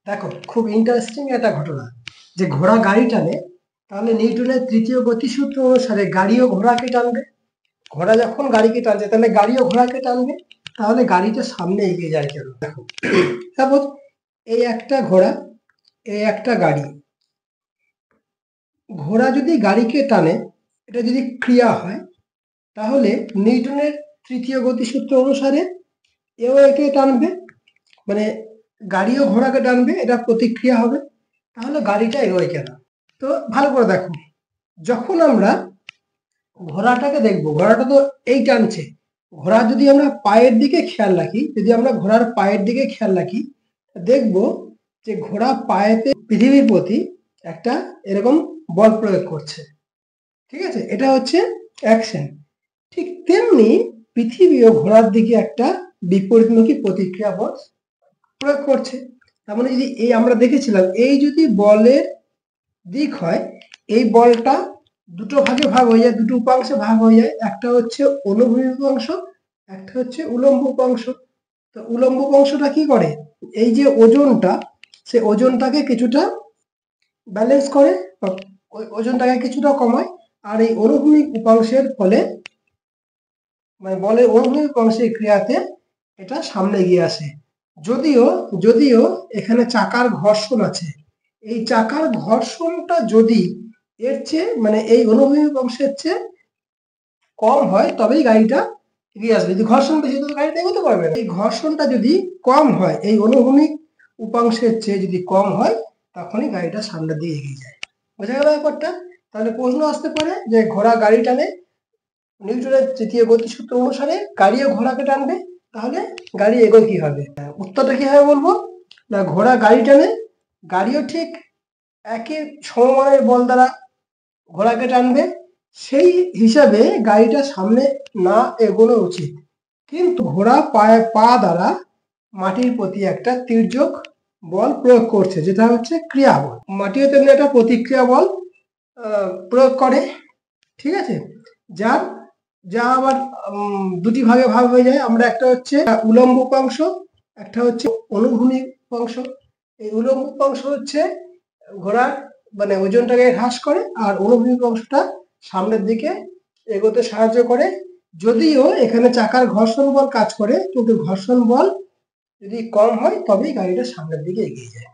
দেখো, খুব ইন্টারেস্টিং একটা ঘটনা যে ঘোড়া গাড়ি টানে, তাহলে নিউটনের তৃতীয় গতিসূত্র অনুসারে গাড়িও ঘোড়াকে টানবে। ঘোড়া যখন গাড়িকে টানছে তাহলে গাড়িও ঘোড়াকে টানবে। তাহলে গাড়িটা সামনে এগিয়ে যায় কেন? দেখো, সাপোজ এই একটা ঘোড়া, এই একটা গাড়ি। ঘোড়া যদি গাড়িকে টানে, এটা যদি ক্রিয়া হয়, তাহলে নিউটনের তৃতীয় গতিসূত্র অনুসারে এও একে টানবে, মানে গাড়িও ঘোড়াকে টানবে, এটা প্রতিক্রিয়া হবে। তাহলে গাড়িটা এগোয় কেন? তো ভালো করে দেখো, যখন আমরা ঘোড়াটাকে দেখবো, ঘোড়াটা তো এই টানছে। ঘোড়া যদি আমরা পায়ের দিকে খেয়াল রাখি, যদি আমরা ঘোড়ার পায়ের দিকে খেয়াল রাখি, দেখবো যে ঘোড়া পায়েতে পৃথিবীর প্রতি একটা এরকম বল প্রয়োগ করছে। ঠিক আছে, এটা হচ্ছে অ্যাকশন। ঠিক তেমনি পৃথিবীও ঘোড়ার দিকে একটা বিপরীতমুখী প্রতিক্রিয়া বল প্রয়োগ করছে। তার মানে যদি এই আমরা দেখেছিলাম, এই যদি বলের দিক হয়, এই বলটা দুটো ভাগে ভাগ হয়ে যায়, দুটো উপাংশে ভাগ হয়ে যায়। একটা হচ্ছে অনুভূমিক উপাংশ, একটা হচ্ছে উলম্ব উপাংশ। তো উলম্ব উপাংশটা কি করে? এই যে ওজনটা, সে ওজনটাকে কিছুটা ব্যালেন্স করে, ওজনটাকে কিছুটা কমায়। আর এই অনুভূমিক উপাংশের ফলে, মানে বলের অনুভূমিক উপাংশের ক্রিয়াতে এটা সামনে এগিয়ে আসে। যদিও যদিও এখানে চাকার ঘর্ষণ আছে, এই চাকার ঘর্ষণটা যদি এর চেয়ে, মানে এই অনুভূমিক অংশের চেয়ে কম হয়, তবেই গাড়িটা এগিয়ে আসবে। যদি ঘর্ষণ বেশি, তো গাড়িটা এগোতে পারবে না। এই ঘর্ষণটা যদি কম হয়, এই অনুভূমিক উপাংশের চেয়ে যদি কম হয়, তখনই গাড়িটা সামনের দিকে এগিয়ে যায়। বোঝা গেল ব্যাপারটা? তাহলে প্রশ্ন আসতে পারে যে ঘোড়া গাড়ি টানে, নিউটনের তৃতীয় গতিসূত্র অনুসারে গাড়িও ঘোড়াকে টানবে, তাহলে গাড়ি এগোয় কিভাবে? উত্তরটা কিভাবে বলবো? না, ঘোড়া গাড়ি টানে, গাড়িও ঠিক একই সমমানের বল দ্বারা ঘোড়াকে টানবে। সেই হিসাবে গাড়িটা সামনে না এগোনো উচিত, কিন্তু ঘোড়া পা দ্বারা মাটির প্রতি একটা তির্যক বল প্রয়োগ করছে, যেটা হচ্ছে ক্রিয়া বল। মাটিও তেমনি একটা প্রতিক্রিয়া বল প্রয়োগ করে। ঠিক আছে, যা আবার দুটি ভাগে ভাগ হয়ে যায়। আমরা একটা হচ্ছে উলম্ব উপাংশ, একটা হচ্ছে অনুভূমিক উপাংশ। এই উলম্ব উপাংশ হচ্ছে ঘোড়ার মানে ওজনটাকে হ্রাস করে, আর অনুভূমিক অংশটা সামনের দিকে এগোতে সাহায্য করে। যদিও এখানে চাকার ঘর্ষণ বল কাজ করে, কিন্তু ঘর্ষণ বল যদি কম হয় তবেই গাড়িটা সামনের দিকে এগিয়ে যায়।